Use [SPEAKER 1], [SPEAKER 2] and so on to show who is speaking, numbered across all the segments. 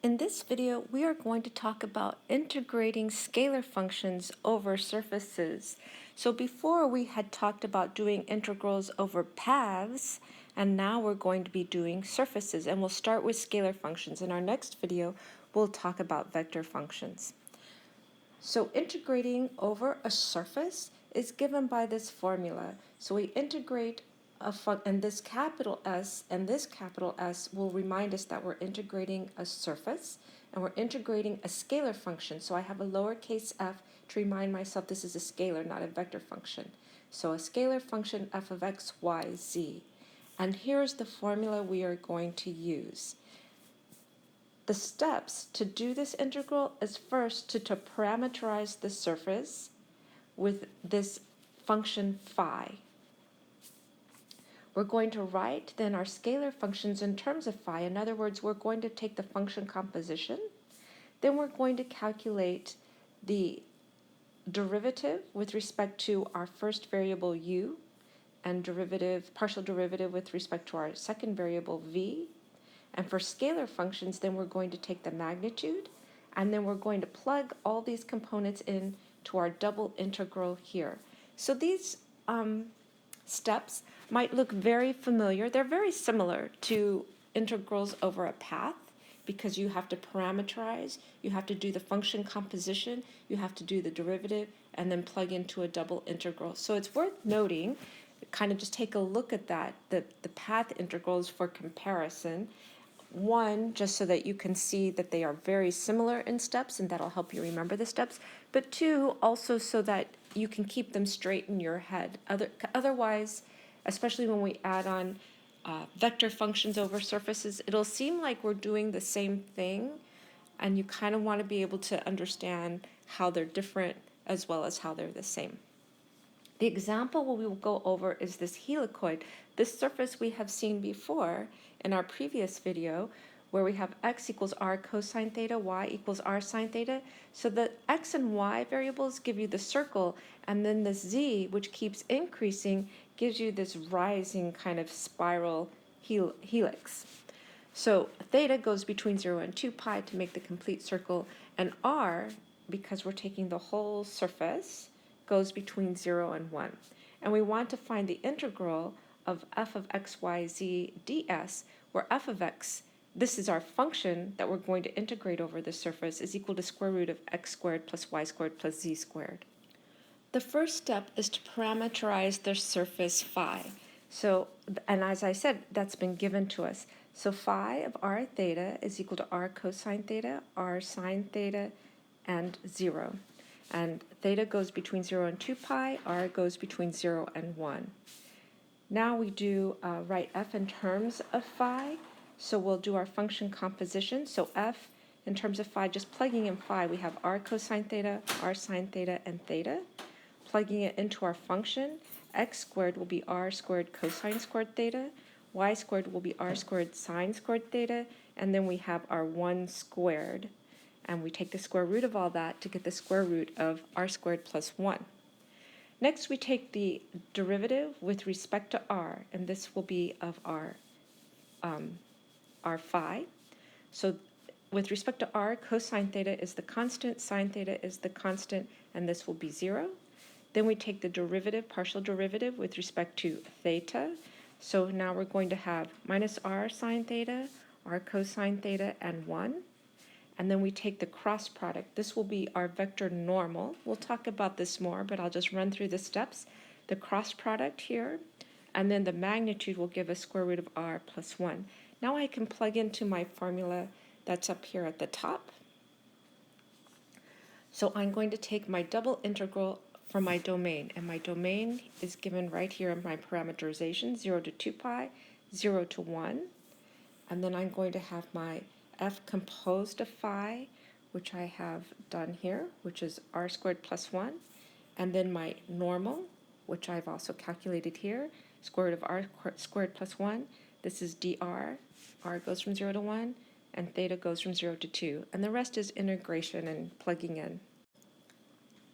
[SPEAKER 1] In this video, we are going to talk about integrating scalar functions over surfaces. So before we had talked about doing integrals over paths, and now we're going to be doing surfaces, and we'll start with scalar functions. In our next video, we'll talk about vector functions. So integrating over a surface is given by this formula. So we integrate and this capital S and this capital S will remind us that we're integrating a surface and we're integrating a scalar function. So I have a lowercase f to remind myself this is a scalar, not a vector function. So a scalar function f of x, y, z. And here's the formula we are going to use. The steps to do this integral is first to parameterize the surface with this function phi. We're going to write then our scalar functions in terms of phi. In other words, we're going to take the function composition. Then we're going to calculate the derivative with respect to our first variable u and partial derivative with respect to our second variable v. And for scalar functions, then we're going to take the magnitude, and then we're going to plug all these components in to our double integral here. So these steps might look very familiar. They're very similar to integrals over a path because you have to parameterize, you have to do the function composition, you have to do the derivative, and then plug into a double integral. So it's worth noting, kind of just take a look at that, the path integrals for comparison. One, just so that you can see that they are very similar in steps, and that'll help you remember the steps. But two, also so that you can keep them straight in your head. Otherwise, especially when we add on vector functions over surfaces, it'll seem like we're doing the same thing, and you kind of want to be able to understand how they're different as well as how they're the same. The example we will go over is this helicoid. This surface we have seen before in our previous video, where we have x equals r cosine theta, y equals r sine theta. So the x and y variables give you the circle, and then the z, which keeps increasing, gives you this rising kind of spiral helix. So theta goes between 0 and 2 pi to make the complete circle, and r, because we're taking the whole surface, goes between 0 and 1. And we want to find the integral of f of x, y, z ds, where f of x, this is our function that we're going to integrate over the surface, is equal to square root of x squared plus y squared plus z squared. The first step is to parameterize the surface phi. So, and as I said, that's been given to us. So phi of r theta is equal to r cosine theta, r sine theta, and 0. And theta goes between 0 and 2 pi, r goes between 0 and 1. Now we do write f in terms of phi, so we'll do our function composition. So f in terms of phi, just plugging in phi, we have r cosine theta, r sine theta, and theta. Plugging it into our function, x squared will be r squared cosine squared theta, y squared will be r squared sine squared theta, and then we have our 1 squared. And we take the square root of all that to get the square root of r squared plus 1. Next, we take the derivative with respect to r, and this will be of our phi. So with respect to r, cosine theta is the constant, sine theta is the constant, and this will be 0. Then we take the derivative, partial derivative, with respect to theta. So now we're going to have minus r sine theta, r cosine theta, and 1. And then we take the cross product. This will be our vector normal. We'll talk about this more, but I'll just run through the steps. The cross product here, and then the magnitude will give us square root of r plus 1. Now I can plug into my formula that's up here at the top. So I'm going to take my double integral for my domain, and my domain is given right here in my parameterization, 0 to 2 pi, 0 to 1. And then I'm going to have my f composed of phi, which I have done here, which is r squared plus 1, and then my normal, which I've also calculated here, square root of r squared plus 1. This is dr. R goes from 0 to 1, and theta goes from 0 to 2. And the rest is integration and plugging in.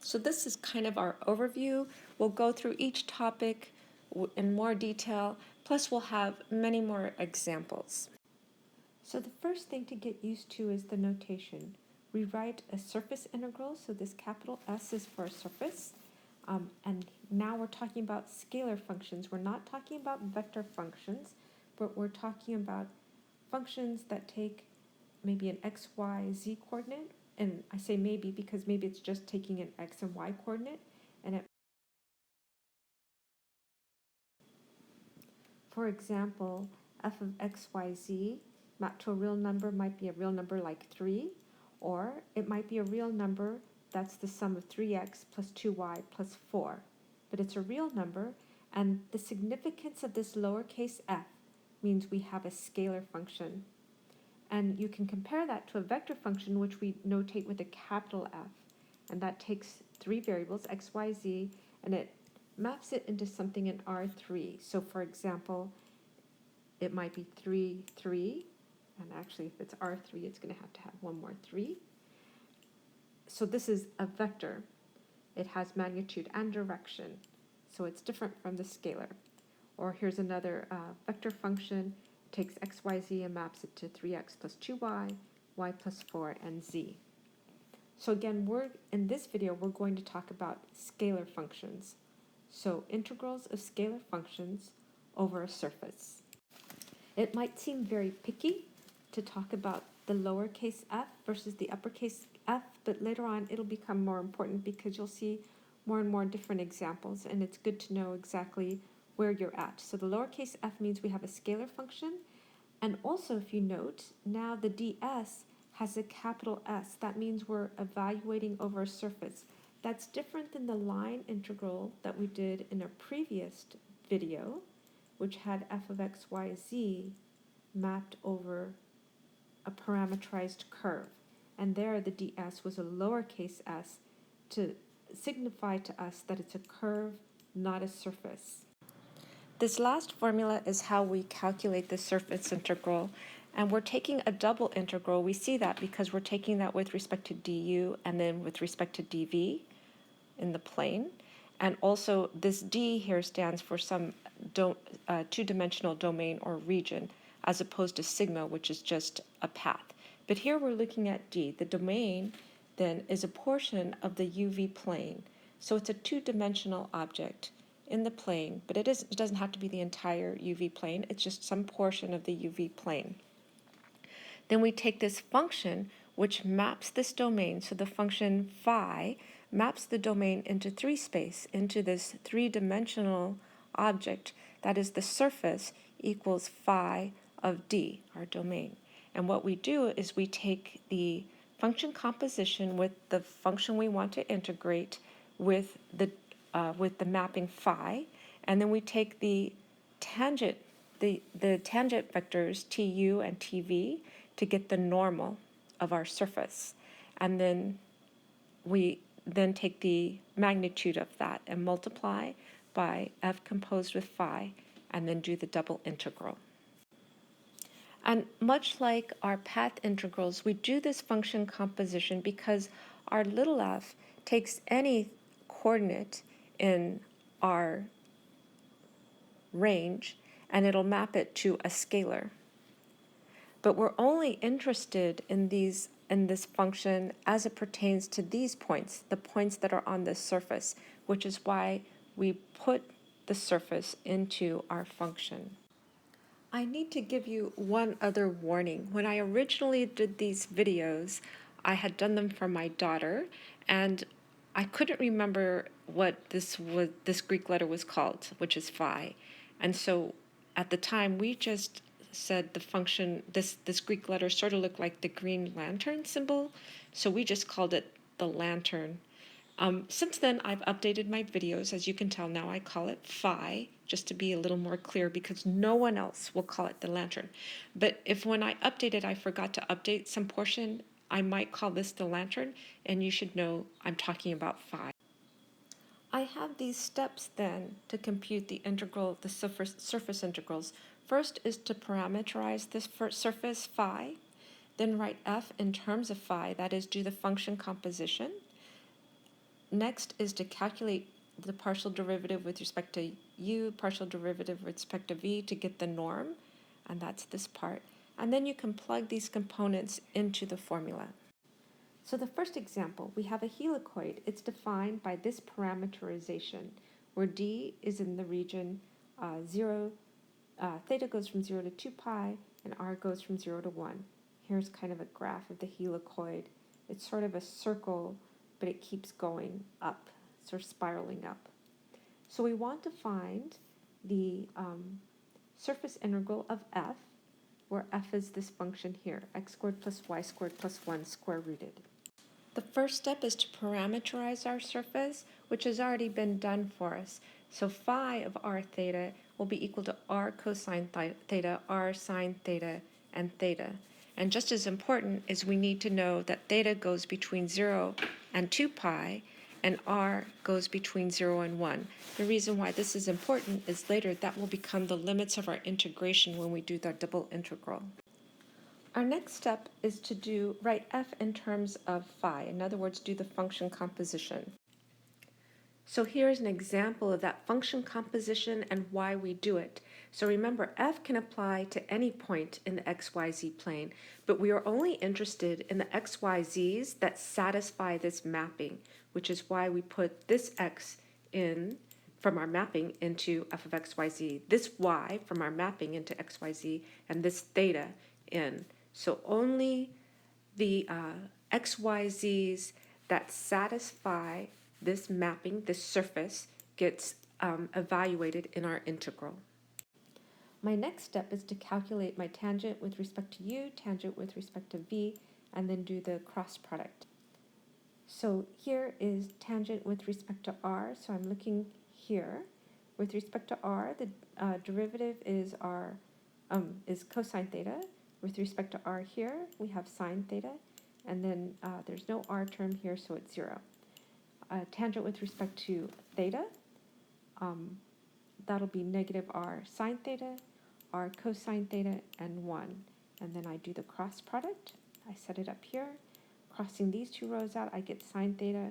[SPEAKER 1] So this is kind of our overview. We'll go through each topic in more detail, plus we'll have many more examples. So the first thing to get used to is the notation. We write a surface integral, so this capital S is for a surface. And now we're talking about scalar functions. We're not talking about vector functions, but we're talking about functions that take maybe an x, y, z coordinate. And I say maybe because maybe it's just taking an x and y coordinate. And for example, f of x, y, z mapped to a real number might be a real number like 3, or it might be a real number that's the sum of 3x plus 2y plus 4. But it's a real number, and the significance of this lowercase f means we have a scalar function. And you can compare that to a vector function, which we notate with a capital F. And that takes three variables, x, y, z, and it maps it into something in R3. So for example, it might be 3, 3. And actually, if it's R3, it's going to have one more 3. So this is a vector. It has magnitude and direction. So it's different from the scalar. Or here's another vector function. Takes x, y, z and maps it to 3x plus 2y, y plus 4, and z. So again, in this video, we're going to talk about scalar functions. So integrals of scalar functions over a surface. It might seem very picky to talk about the lowercase f versus the uppercase f, but later on it'll become more important because you'll see more and more different examples, and it's good to know exactly where you're at. So the lowercase f means we have a scalar function, and also if you note, now the ds has a capital S. That means we're evaluating over a surface. That's different than the line integral that we did in a previous video, which had f of x, y, z mapped over a parameterized curve. And there the ds was a lowercase s to signify to us that it's a curve, not a surface. This last formula is how we calculate the surface integral, and we're taking a double integral. We see that because we're taking that with respect to du and then with respect to dv in the plane. And also this d here stands for some two-dimensional domain or region, as opposed to sigma, which is just a path. But here we're looking at d. The domain then is a portion of the UV plane. So it's a two-dimensional object in the plane, but it doesn't have to be the entire UV plane. It's just some portion of the UV plane. Then we take this function which maps this domain. So the function phi maps the domain into 3 space, into this three-dimensional object. That is the surface equals phi of d, our domain. And what we do is we take the function composition with the function we want to integrate with the mapping phi, and then we take the tangent vectors tu and tv to get the normal of our surface, and then we take the magnitude of that and multiply by f composed with phi, and then do the double integral. And much like our path integrals, we do this function composition because our little f takes any coordinate in our range and it'll map it to a scalar. But we're only interested in this function as it pertains to these points, the points that are on this surface, which is why we put the surface into our function. I need to give you one other warning. When I originally did these videos, I had done them for my daughter, and I couldn't remember what this Greek letter was called, which is phi. And so at the time, we just said the function, this Greek letter sort of looked like the green lantern symbol, so we just called it the lantern. Since then, I've updated my videos. As you can tell now, I call it phi, just to be a little more clear, because no one else will call it the lantern. But if when I updated, I forgot to update some portion, I might call this the lantern, and you should know I'm talking about phi. I have these steps then to compute the integral, the surface integrals. First is to parameterize this surface phi, then write f in terms of phi, that is, do the function composition. Next is to calculate the partial derivative with respect to u, partial derivative with respect to v to get the norm, and that's this part. And then you can plug these components into the formula. So the first example, we have a helicoid. It's defined by this parameterization, where d is in the region 0, theta goes from 0 to 2 pi, and r goes from 0 to 1. Here's kind of a graph of the helicoid. It's sort of a circle, but it keeps going up, sort of spiraling up. So we want to find the surface integral of f, where f is this function here, x squared plus y squared plus 1 square rooted. The first step is to parameterize our surface, which has already been done for us. So phi of r theta will be equal to r cosine theta, r sine theta, and theta. And just as important is we need to know that theta goes between 0 and 2 pi, and r goes between 0 and 1. The reason why this is important is later that will become the limits of our integration when we do the double integral. Our next step is to write f in terms of phi. In other words, do the function composition. So here's an example of that function composition and why we do it. So remember, f can apply to any point in the xyz plane, but we are only interested in the xyz's that satisfy this mapping, which is why we put this x in from our mapping into f of xyz, this y from our mapping into xyz, and this theta in. So only the xyz's that satisfy this mapping, this surface, gets evaluated in our integral. My next step is to calculate my tangent with respect to u, tangent with respect to v, and then do the cross product. So here is tangent with respect to r, so I'm looking here. With respect to r, the derivative is cosine theta. With respect to r here, we have sine theta, and then there's no r term here, so it's 0. Tangent with respect to theta, that'll be negative r sine theta, r cosine theta, and 1. And then I do the cross product. I set it up here. Crossing these two rows out, I get sine theta.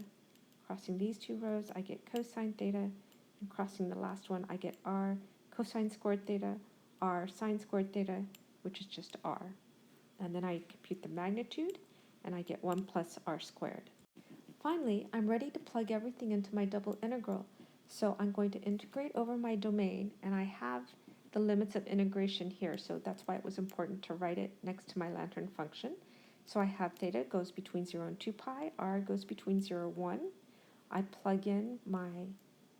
[SPEAKER 1] Crossing these two rows, I get cosine theta. And crossing the last one, I get r cosine squared theta, r sine squared theta, which is just r. And then I compute the magnitude, and I get 1 plus r squared. Finally, I'm ready to plug everything into my double integral. So I'm going to integrate over my domain, and I have the limits of integration here, so that's why it was important to write it next to my lantern function. So I have theta goes between 0 and 2 pi, r goes between 0 and 1. I plug in my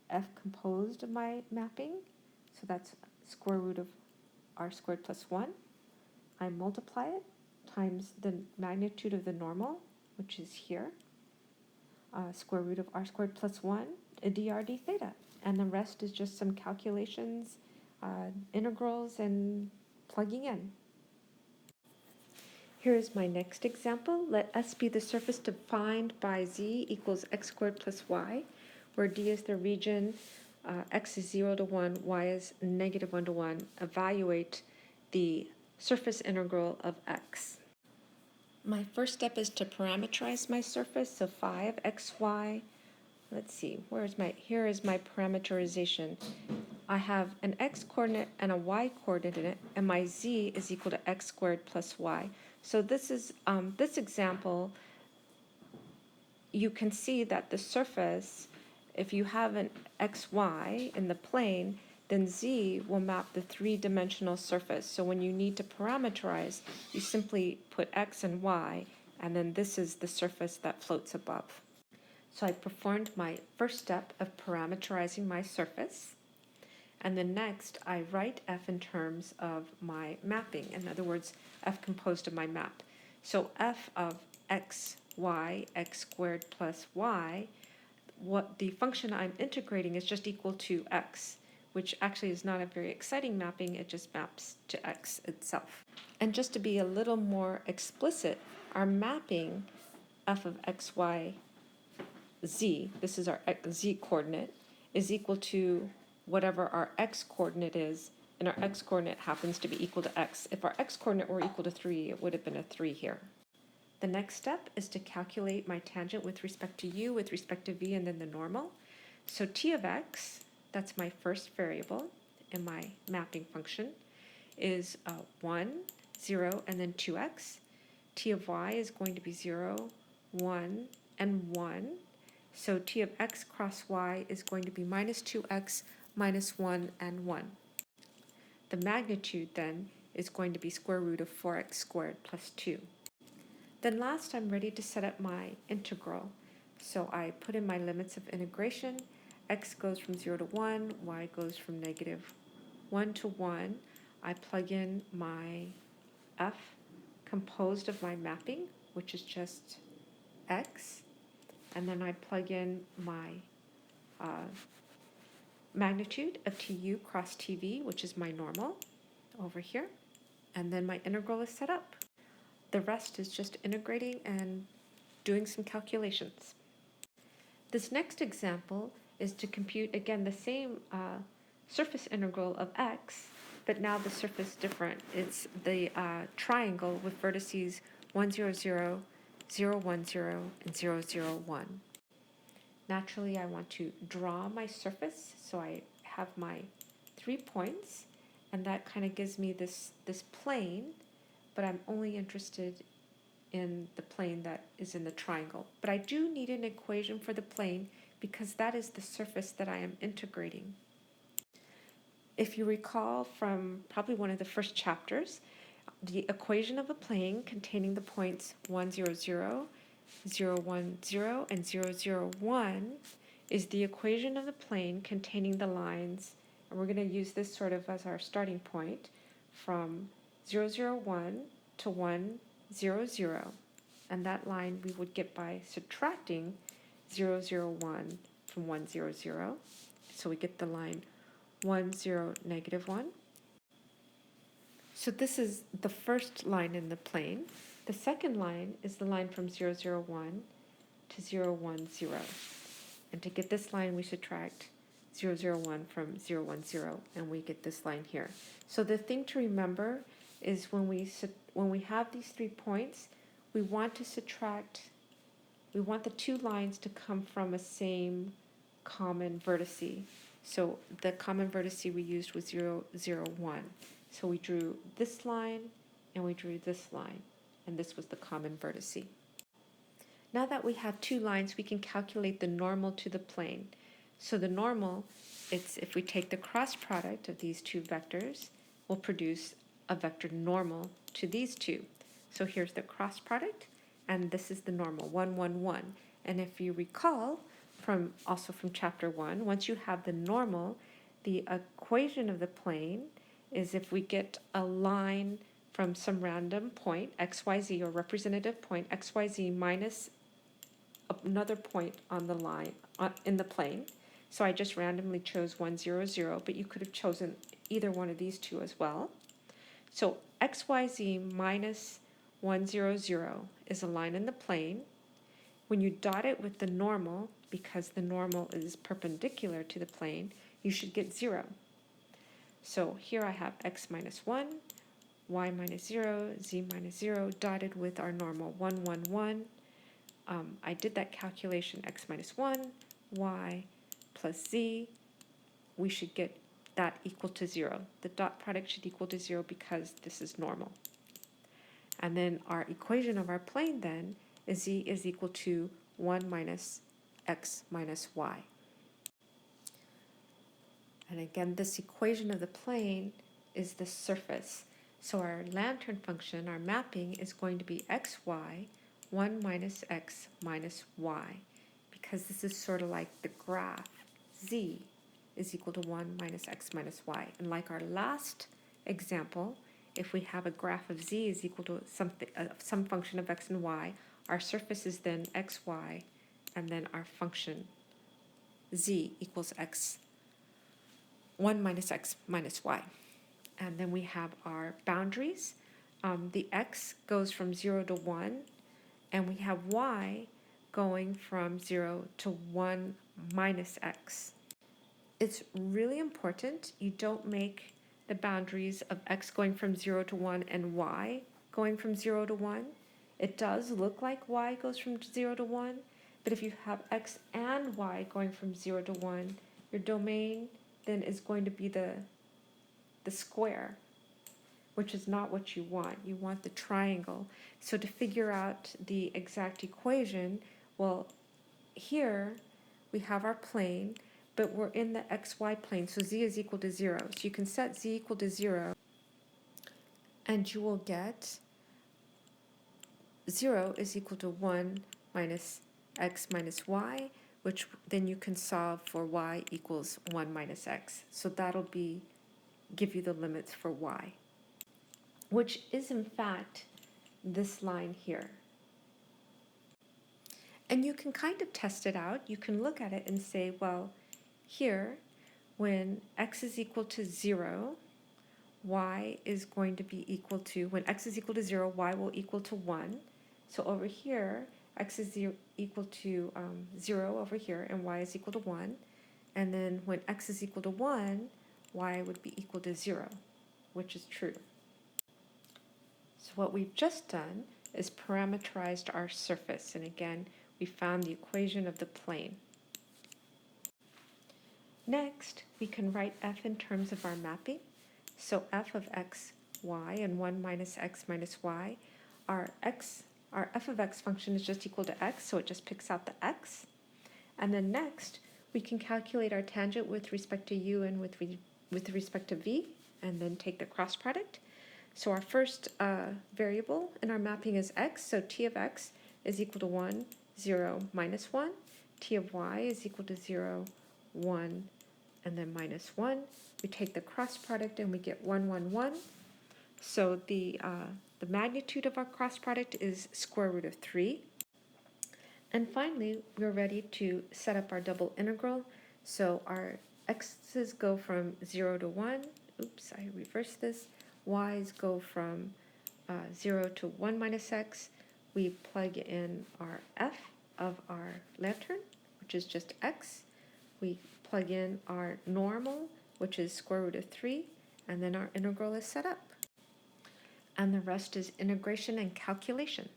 [SPEAKER 1] f composed of my mapping, so that's square root of r squared plus 1. I multiply it times the magnitude of the normal, which is here, square root of r squared plus 1, dr d theta. And the rest is just some calculations, integrals, and plugging in. Here is my next example. Let S be the surface defined by z equals x squared plus y, where d is the region, x is 0 to 1, y is negative 1 to 1. Evaluate the surface integral of x. My first step is to parameterize my surface, so phi of xy. Let's see, here is my parameterization. I have an x-coordinate and a y-coordinate in it, and my z is equal to x squared plus y. So this is this example, you can see that the surface, if you have an xy in the plane, then z will map the three-dimensional surface. So when you need to parameterize, you simply put x and y, and then this is the surface that floats above. So I performed my first step of parameterizing my surface, and then next I write f in terms of my mapping. In other words, f composed of my map. So f of x, y, x squared plus y, what the function I'm integrating is just equal to x, which actually is not a very exciting mapping, it just maps to x itself. And just to be a little more explicit, our mapping f of x, y, z, this is our z coordinate, is equal to whatever our x coordinate is, and our x coordinate happens to be equal to x. If our x coordinate were equal to 3, it would have been a 3 here. The next step is to calculate my tangent with respect to u, with respect to v, and then the normal. So t of x, that's my first variable in my mapping function, is 1 0, and then 2x. T of y is going to be 0, 1, and 1. So t of x cross y is going to be minus 2x minus 1 and 1. The magnitude then is going to be square root of 4x squared plus 2. Then last I'm ready to set up my integral. So I put in my limits of integration. X goes from 0 to 1, y goes from negative 1 to 1. I plug in my f composed of my mapping, which is just x, and then I plug in my magnitude of tu cross tv, which is my normal over here, and then my integral is set up. The rest is just integrating and doing some calculations. This next example is to compute again the same surface integral of x, but now the surface is different. It's the triangle with vertices 1, 0, 0, 0, 1, 0, and 0, 0, 1. Naturally, I want to draw my surface, so I have my 3 points, and that kind of gives me this plane, but I'm only interested in the plane that is in the triangle. But I do need an equation for the plane because that is the surface that I am integrating. If you recall from probably one of the first chapters, the equation of a plane containing the points 1, 0, 0, 0, 1, 0, and 0, 0, 1 is the equation of the plane containing the lines, and we're going to use this sort of as our starting point, from 0, 0, 1 to 1, 0, 0. And that line we would get by subtracting 0, 0, 1 from 1, 0, 0. So we get the line 1, 0, negative 1. So this is the first line in the plane. The second line is the line from 0, 0, 1 to 0, 1, 0. And to get this line, we subtract 0, 0, 1 from 0, 1, 0, and we get this line here. So the thing to remember is when we have these 3 points, we want to subtract, we want the 2 lines to come from a same common vertice. So the common vertice we used was 0, 0, 1. So we drew this line and we drew this line, and this was the common vertice. Now that we have 2 lines, we can calculate the normal to the plane. So the normal, it's if we take the cross product of these 2 vectors, will produce a vector normal to these 2. So here's the cross product, and this is the normal, 1, 1, 1. And if you recall, also from chapter 1, once you have the normal, the equation of the plane is if we get a line from some random point, xyz, or representative point, xyz minus another point on the line, in the plane. So I just randomly chose 1, 0, 0, but you could have chosen either one of these 2 as well. So xyz minus 1, 0, 0 is a line in the plane. When you dot it with the normal, because the normal is perpendicular to the plane, you should get 0. So here I have x minus 1, y minus 0, z minus 0, dotted with our normal 1, 1, 1. I did that calculation, x minus 1, y plus z. We should get that equal to 0. The dot product should equal to 0 because this is normal. And then our equation of our plane then is z is equal to 1 minus x minus y. And again, this equation of the plane is the surface. So our lantern function, our mapping, is going to be xy, 1 minus x minus y, because this is sort of like the graph. Z is equal to 1 minus x minus y. And like our last example, if we have a graph of z is equal to some function of x and y, our surface is then xy, and then our function z equals x, 1 minus x minus y. And then we have our boundaries. The x goes from 0 to 1, and we have y going from 0 to 1 minus x. It's really important you don't make the boundaries of x going from 0 to 1 and y going from 0 to 1. It does look like y goes from 0 to 1, but if you have x and y going from 0 to 1, your domain then is going to be the square. which is not what you want. You want the triangle. So to figure out the exact equation, well, here we have our plane, but we're in the xy plane, so z is equal to 0. So you can set z equal to 0, and you will get 0 is equal to 1 minus x minus y, which then you can solve for y equals 1 minus x. So that'll give you the limits for y, which is in fact this line here. And you can kind of test it out. You can look at it and say, well, here, when x is equal to 0, y is going to be equal to, when x is equal to 0, y will equal to 1. So over here, x is equal to 0 over here, and y is equal to 1. And then when x is equal to 1, y would be equal to 0, which is true. So what we've just done is parameterized our surface. And again, we found the equation of the plane. Next, we can write f in terms of our mapping. So f of x, y, and 1 minus x minus y, our f of x function is just equal to x, so it just picks out the x. And then next, we can calculate our tangent with respect to u and with respect to v, and then take the cross product. So our first variable in our mapping is x, so t of x is equal to 1, 0, minus 1. T of y is equal to 0, 1, and then minus 1. We take the cross product and we get 1, 1, 1. So the magnitude of our cross product is square root of 3. And finally, we're ready to set up our double integral. So our x's go from 0 to 1. Oops, I reversed this. Y's go from 0 to 1 minus x. We plug in our f of our lantern, which is just x. We plug in our normal, which is square root of 3, and then our integral is set up. And the rest is integration and calculation.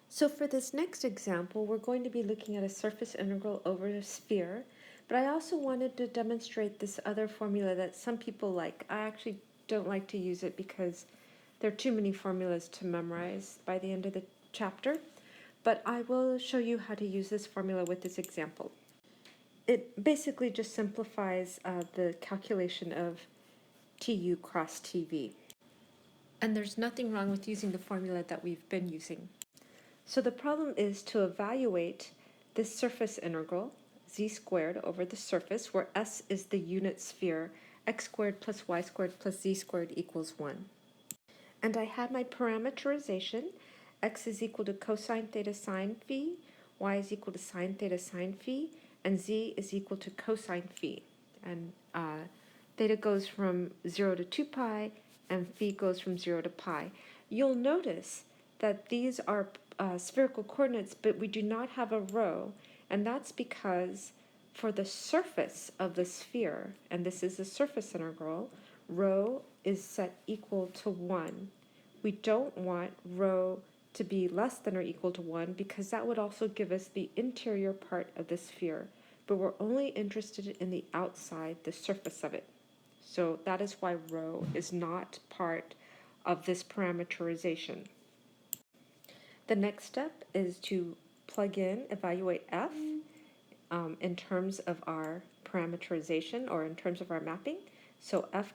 [SPEAKER 1] So for this next example, we're going to be looking at a surface integral over a sphere, but I also wanted to demonstrate this other formula that some people like. I actually don't like to use it because there are too many formulas to memorize by the end of the chapter, but I will show you how to use this formula with this example. It basically just simplifies the calculation of TU cross TV. And there's nothing wrong with using the formula that we've been using. So the problem is to evaluate this surface integral, z squared over the surface, where s is the unit sphere, x squared plus y squared plus z squared equals 1. And I had my parameterization. X is equal to cosine theta sine phi, y is equal to sine theta sine phi, and z is equal to cosine phi. And theta goes from 0 to 2 pi, and phi goes from 0 to pi. You'll notice that these are spherical coordinates, but we do not have a rho, and that's because for the surface of the sphere, and this is the surface integral, rho is set equal to 1. We don't want rho to be less than or equal to 1 because that would also give us the interior part of the sphere, but we're only interested in the outside, the surface of it. So that is why rho is not part of this parameterization. The next step is to plug in, evaluate f in terms of our parameterization or in terms of our mapping. So f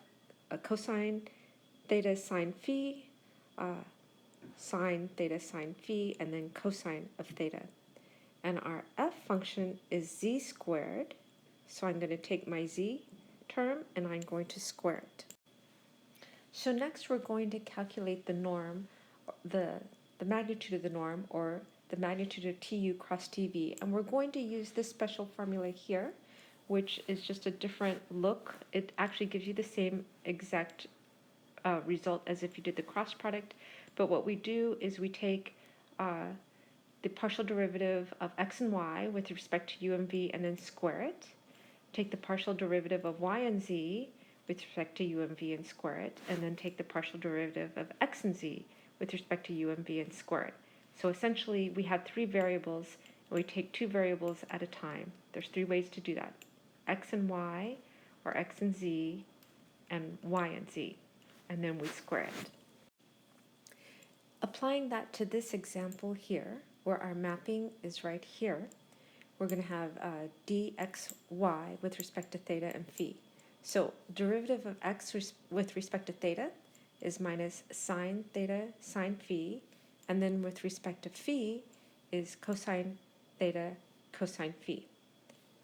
[SPEAKER 1] cosine theta sine phi, sine theta sine phi, and then cosine of theta. And our f function is z squared, so I'm going to take my z term and I'm going to square it. So next we're going to calculate the norm, the magnitude of the norm, or the magnitude of TU cross TV, and we're going to use this special formula here, which is just a different look. It actually gives you the same exact result as if you did the cross product, but what we do is we take the partial derivative of x and y with respect to u and v and then square it, take the partial derivative of y and z with respect to u and v and square it, and then take the partial derivative of x and z with respect to u and v and square it. So essentially we have three variables and we take two variables at a time. There's three ways to do that: x and y, or x and z, and y and z. and then we square it. Applying that to this example here, where our mapping is right here, we're going to have dxy with respect to theta and phi. So derivative of x with respect to theta is minus sine theta sine phi, and then with respect to phi is cosine theta cosine phi.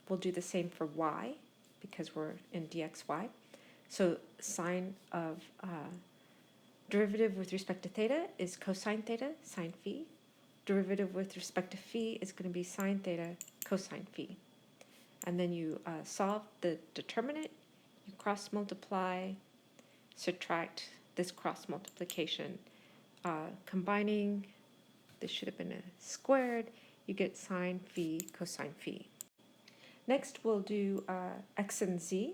[SPEAKER 1] We'll do the same for y because we're in dxy. So sine of derivative with respect to theta is cosine theta sine phi. Derivative with respect to phi is going to be sine theta cosine phi. And then you solve the determinant, you cross multiply, subtract this cross multiplication. Combining, this should have been a squared, you get sine phi cosine phi. Next we'll do x and z.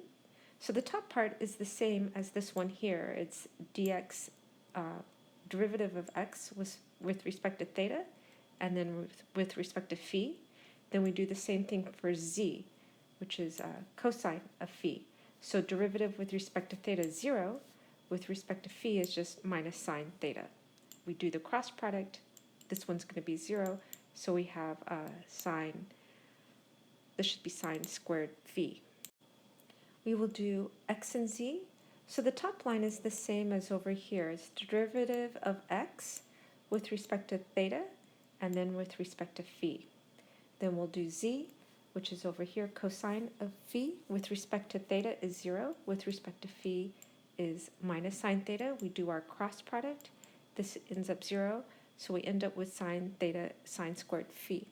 [SPEAKER 1] So the top part is the same as this one here. It's dx derivative of x with respect to theta, and then with respect to phi. Then we do the same thing for z, which is cosine of phi. So derivative with respect to theta is 0, with respect to phi is just minus sine theta. We do the cross product, this one's going to be 0, so we have sine, this should be sine squared phi. We will do x and z. So the top line is the same as over here. It's the derivative of x with respect to theta, and then with respect to phi. Then we'll do z, which is over here, cosine of phi with respect to theta is 0, with respect to phi is minus sine theta. We do our cross product. This ends up 0, so we end up with sine theta sine squared phi.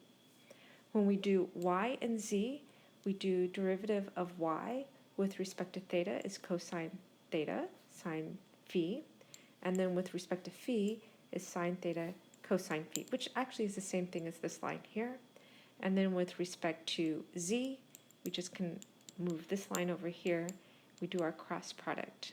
[SPEAKER 1] When we do y and z, we do derivative of y with respect to theta is cosine theta sine phi, and then with respect to phi is sine theta cosine phi, which actually is the same thing as this line here. And then with respect to z, we just can move this line over here. We do our cross product.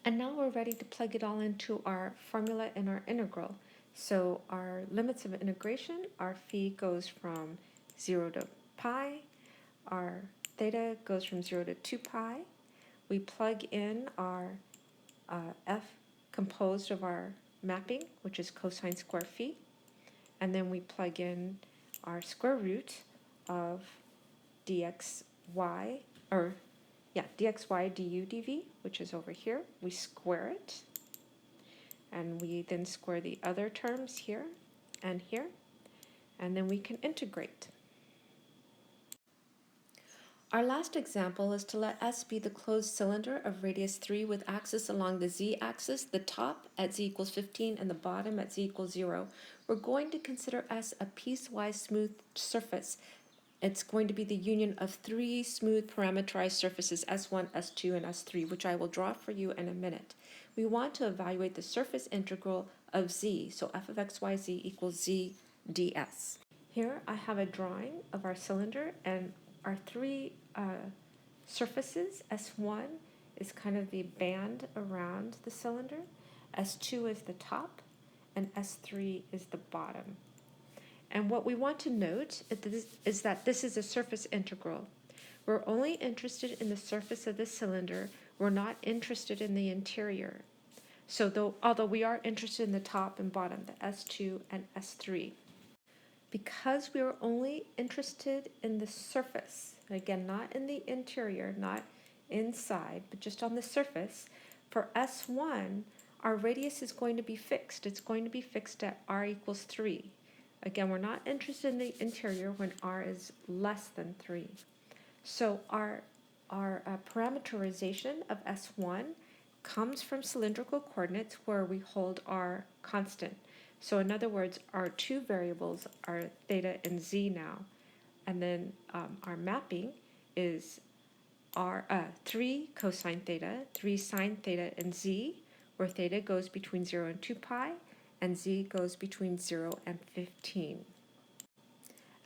[SPEAKER 1] And now we're ready to plug it all into our formula and our integral. So our limits of integration, our phi goes from 0 to pi. Our theta goes from 0 to 2 pi. We plug in our f composed of our mapping, which is cosine square phi. And then we plug in our square root of dxy, dxy du dv, which is over here. We square it, and we then square the other terms here and here, and then we can integrate. Our last example is to let S be the closed cylinder of radius 3 with axis along the z-axis, the top at z equals 15 and the bottom at z equals 0. We're going to consider S a piecewise smooth surface. It's going to be the union of 3 smooth parameterized surfaces, S1, S2, and S3, which I will draw for you in a minute. We want to evaluate the surface integral of z, so f of x, y, z equals z ds. Here I have a drawing of our cylinder, and our 3 surfaces. S1 is kind of the band around the cylinder, S2 is the top, and S3 is the bottom. And what we want to note is that this is a surface integral. We're only interested in the surface of the cylinder. We're not interested in the interior. So although we are interested in the top and bottom, the S2 and S3. Because we are only interested in the surface, again, not in the interior, not inside, but just on the surface, for S1, our radius is going to be fixed. It's going to be fixed at r equals 3. Again, we're not interested in the interior when r is less than 3. So our parameterization of S1 comes from cylindrical coordinates where we hold r constant. So in other words, our 2 variables are theta and z now. And then our mapping is 3 cosine theta, 3 sine theta, and z, where theta goes between 0 and 2 pi, and z goes between 0 and 15.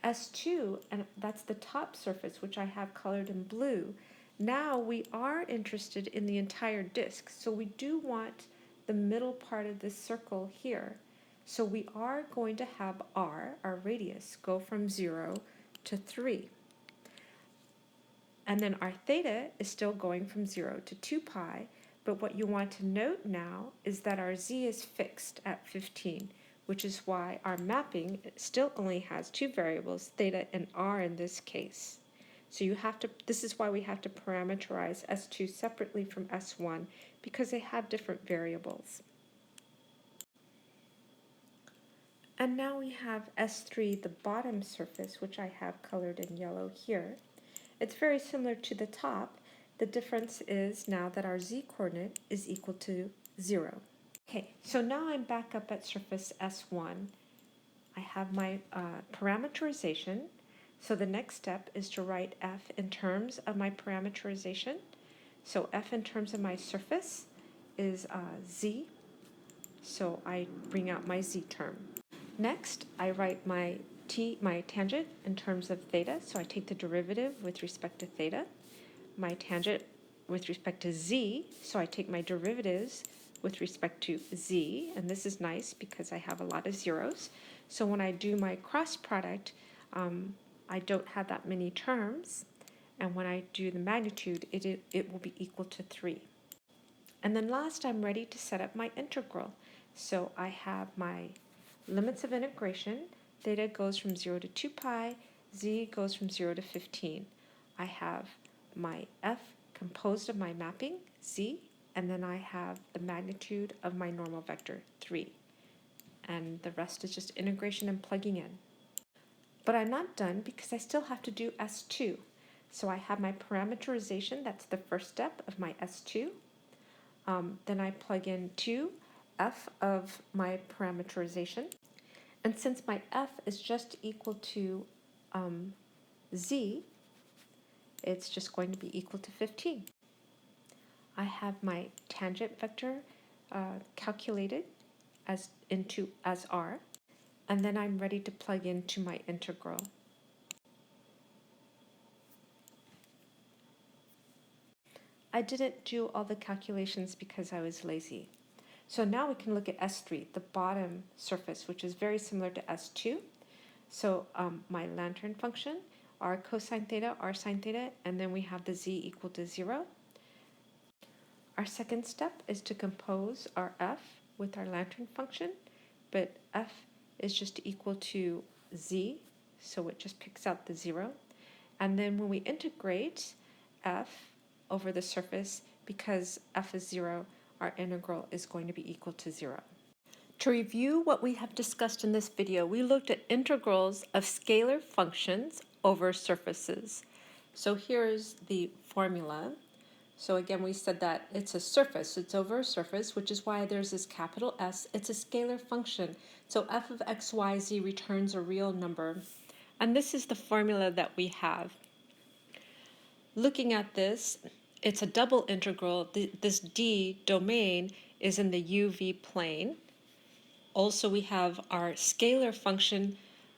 [SPEAKER 1] S2, and that's the top surface, which I have colored in blue. Now we are interested in the entire disk, so we do want the middle part of this circle here. So we are going to have r, our radius, go from 0 to 3. And then our theta is still going from 0 to 2 pi, But what you want to note now is that our z is fixed at 15, which is why our mapping still only has two variables, theta and r in this case. So this is why we have to parameterize S2 separately from S1, because they have different variables. And now we have S3, the bottom surface, which I have colored in yellow here. It's very similar to the top. The difference is now that our z-coordinate is equal to 0. Okay, so now I'm back up at surface S1. I have my parameterization. So the next step is to write f in terms of my parameterization. So f in terms of my surface is z. So I bring out my z term. Next, I write my tangent in terms of theta. So I take the derivative with respect to theta. My tangent with respect to z, so I take my derivatives with respect to z, and this is nice because I have a lot of zeros. So when I do my cross product, I don't have that many terms, and when I do the magnitude, it will be equal to 3. And then last, I'm ready to set up my integral. So I have my limits of integration. Theta goes from 0 to 2 pi, z goes from 0 to 15. I have my f composed of my mapping, z, and then I have the magnitude of my normal vector, 3. And the rest is just integration and plugging in. But I'm not done because I still have to do S2. So I have my parameterization, that's the first step of my S2. Then I plug in 2f of my parameterization. And since my f is just equal to z, it's just going to be equal to 15. I have my tangent vector calculated as r, and then I'm ready to plug into my integral. I didn't do all the calculations because I was lazy. So now we can look at S3, the bottom surface, which is very similar to S2. So my lantern function, r cosine theta, r sine theta, and then we have the z equal to 0. Our second step is to compose our f with our lantern function, but f is just equal to z, so it just picks out the 0. And then when we integrate f over the surface, because f is 0, our integral is going to be equal to 0. To review what we have discussed in this video, we looked at integrals of scalar functions over surfaces. So here's the formula. So again, we said that it's a surface, it's over a surface, which is why there's this capital S. It's a scalar function. So f of x, y, z returns a real number. And this is the formula that we have. Looking at this, it's a double integral. This D domain is in the UV plane. Also, we have our scalar function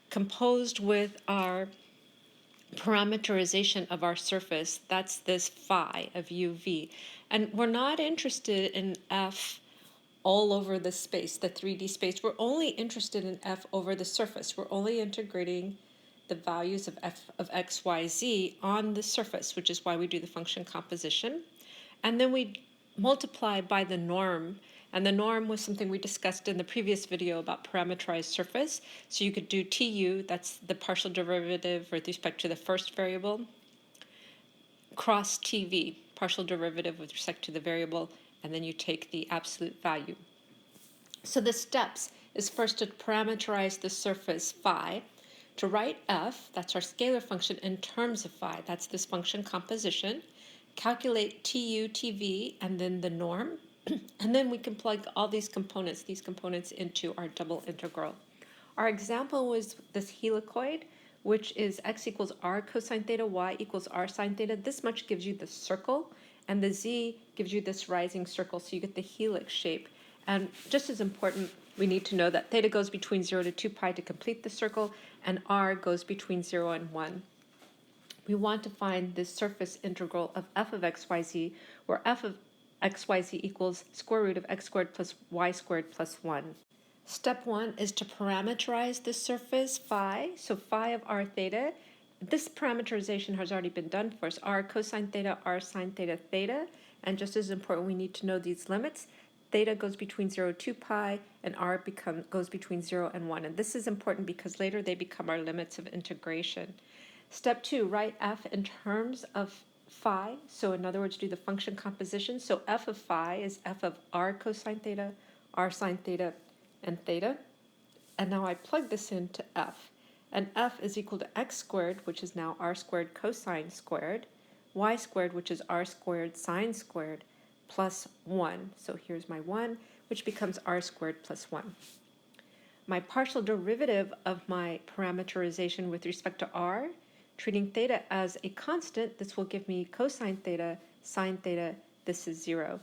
[SPEAKER 1] composed with our parameterization of our surface. That's this phi of UV. And we're not interested in f all over the space, the 3D space. We're only interested in f over the surface. We're only integrating the values of f of x, y, z on the surface, which is why we do the function composition. And then we multiply by the norm. And the norm was something we discussed in the previous video about parameterized surface. So you could do tu, that's the partial derivative with respect to the first variable, cross tv, partial derivative with respect to the variable, and then you take the absolute value. So the steps is first to parameterize the surface phi, to write f, that's our scalar function, in terms of phi, that's this function composition, calculate tu, tv, and then the norm, and then we can plug all these components into our double integral. Our example was this helicoid, which is x equals r cosine theta, y equals r sine theta. This much gives you the circle, and the z gives you this rising circle, so you get the helix shape. And just as important, we need to know that theta goes between 0 to 2 pi to complete the circle, and r goes between 0 and 1. We want to find the surface integral of f of xyz, where f of xyz equals square root of x squared plus y squared plus 1. Step 1 is to parameterize the surface phi, so phi of r theta. This parameterization has already been done for us, r cosine theta, r sine theta, theta. And just as important, we need to know these limits. Theta goes between 0 and 2 pi, and r goes between 0 and 1. And this is important because later they become our limits of integration. Step 2, write f in terms of phi. So in other words, do the function composition. So f of phi is f of r cosine theta, r sine theta, and theta. And now I plug this into f. And f is equal to x squared, which is now r squared cosine squared, y squared, which is r squared sine squared, plus 1. So here's my 1, which becomes r squared plus 1. My partial derivative of my parameterization with respect to r, treating theta as a constant, this will give me cosine theta, sine theta, this is 0.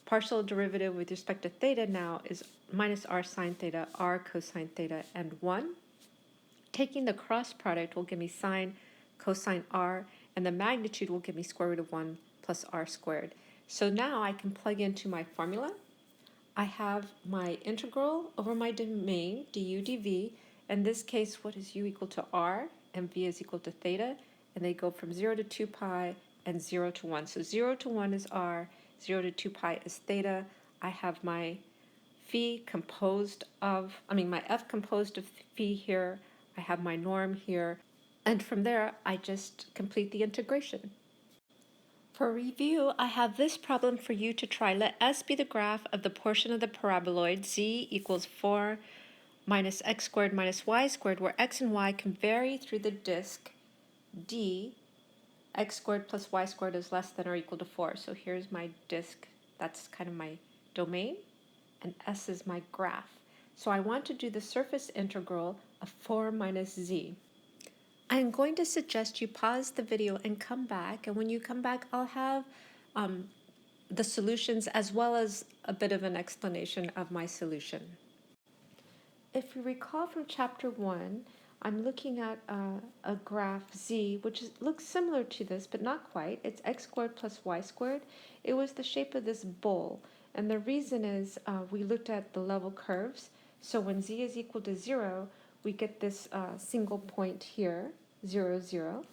[SPEAKER 1] Partial derivative with respect to theta now is minus r sine theta, r cosine theta, and 1. Taking the cross product will give me sine cosine r, and the magnitude will give me square root of 1 plus r squared. So now I can plug into my formula. I have my integral over my domain, du dv. In this case, what is u equal to r, and v is equal to theta, and they go from 0 to 2 pi and 0 to 1. So 0 to 1 is r, 0 to 2 pi is theta. I have my phi composed of, my f composed of phi here. I have my norm here. And from there, I just complete the integration. For review, I have this problem for you to try. Let S be the graph of the portion of the paraboloid z equals 4 minus x squared minus y squared, where x and y can vary through the disk d. X squared plus y squared is less than or equal to 4. So here's my disk. That's kind of my domain. And S is my graph. So I want to do the surface integral of 4 minus z. I'm going to suggest you pause the video and come back, and when you come back, I'll have the solutions as well as a bit of an explanation of my solution. If you recall from chapter 1, I'm looking at a graph z, which looks similar to this, but not quite. It's x squared plus y squared. It was the shape of this bowl, and the reason is we looked at the level curves. So when z is equal to 0, we get this single point here, 0, 0.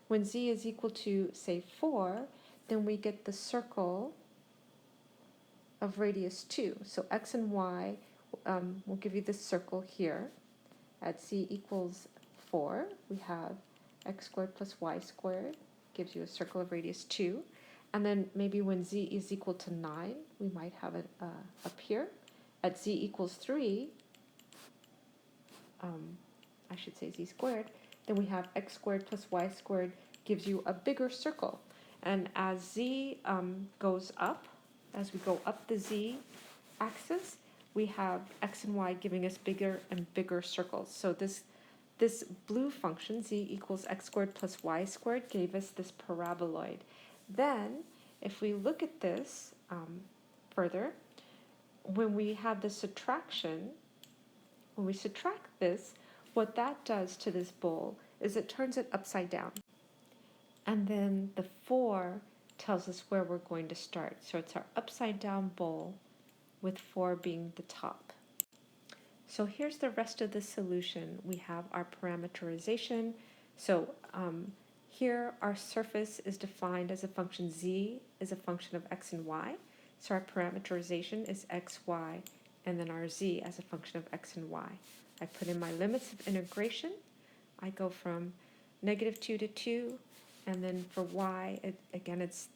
[SPEAKER 1] When z is equal to, say, 4, then we get the circle of radius 2. So x and y will give you this circle here. At z equals 4, we have x squared plus y squared, gives you a circle of radius 2. And then maybe when z is equal to 9, we might have it up here. At z equals 3, I should say z squared, then we have x squared plus y squared gives you a bigger circle. And as z goes up, as we go up the z axis, we have x and y giving us bigger and bigger circles. So this blue function, z equals x squared plus y squared, gave us this paraboloid. Then, if we look at this further, when we have the subtraction, when we subtract this, what that does to this bowl is it turns it upside down. And then the 4 tells us where we're going to start. So it's our upside down bowl with 4 being the top. So here's the rest of the solution. We have our parameterization. So here our surface is defined as a function z is a function of x and y. So our parameterization is x, y, and then our z as a function of x and y. I put in my limits of integration. I go from -2 to 2, and then for y, again, it's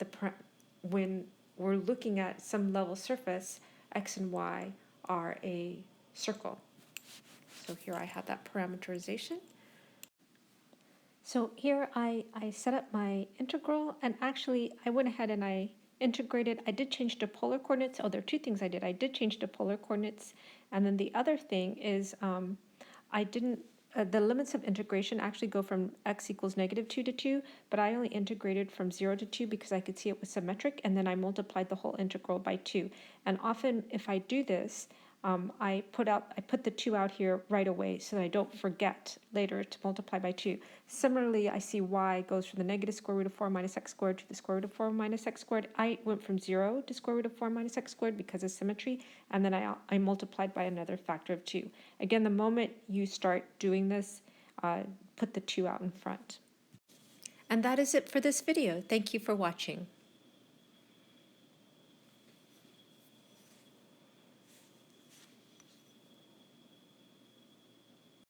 [SPEAKER 1] when we're looking at some level surface, x and y are a circle. So here I have that parameterization. So here I set up my integral, and actually I went ahead and I integrated. I did change to polar coordinates. Oh, there are two things I did. I did change to polar coordinates, and then the other thing is I didn't, the limits of integration actually go from x equals -2 to 2, but I only integrated from 0 to 2 because I could see it was symmetric, and then I multiplied the whole integral by 2. And often if I do this, I put the 2 out here right away so that I don't forget later to multiply by 2. Similarly, I see y goes from the negative square root of 4 minus x squared to the square root of 4 minus x squared. I went from 0 to square root of 4 minus x squared because of symmetry, and then I multiplied by another factor of 2. Again, the moment you start doing this, put the 2 out in front. And that is it for this video. Thank you for watching.